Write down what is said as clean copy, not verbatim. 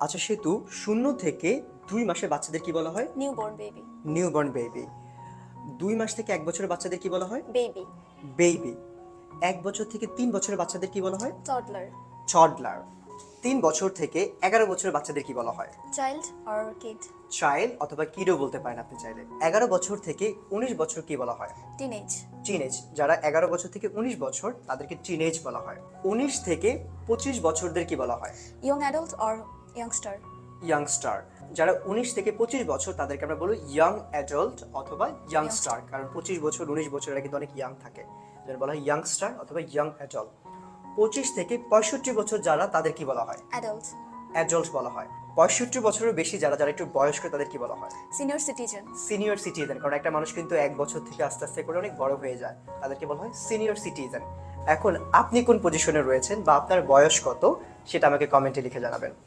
আচ্ছা সেতু, 0 থেকে 2 মাসের বাচ্চাদের কি বলা হয়? Newborn baby. Newborn baby. 2 মাস থেকে 1 বছরের বাচ্চাদের কি বলা হয়? বেবি। বেবি। 1 বছর থেকে 3 বছরের বাচ্চাদের কি বলা হয়? টডলার। টডলার। 3 বছর থেকে 11 বছরের বাচ্চাদের কি বলা হয়? Child or kid. চাইল্ড অথবা কিডও বলতে পারেন আপনি চাইলে। 11 বছর থেকে 19 বছর কি বলা হয়? টিনেজ। টিনেজ। যারা 11 বছর থেকে 19 বছর তাদেরকে টিনেজ বলা হয়। 19 থেকে 25 বছরদের কি বলা হয়? Young adult or youngster. Youngster. যারা 19 থেকে 25 বছর তাদেরকে আমরা বলি ইয়াং অ্যাডাল্ট অথবা ইয়াংস্টার, কারণ 25 বছর 19 বছর এরা কিন্তু অনেক ইয়াং থাকে, যারা বলা হয় ইয়াংস্টার অথবা ইয়াং অ্যাডাল্ট। 25 থেকে 65 বছর যারা তাদের কি বলা হয়? অ্যাডাল্ট। অ্যাডাল্ট বলা হয়। 65 বছরের বেশি যারা যারা একটু বয়স্ক তাদের কি বলা হয়? Senior citizen. Senior citizen. কারণ একটা মানুষ কিন্তু 1 বছর থেকে আস্তে আস্তে করে অনেক বড় হয়ে যায়, তাদেরকে বলা হয় সিনিয়র সিটিজেন। এখন আপনি কোন পজিশনে রয়েছেন বা আপনার বয়স কত সেটা আমাকে কমেন্টে লিখে জানাবেন।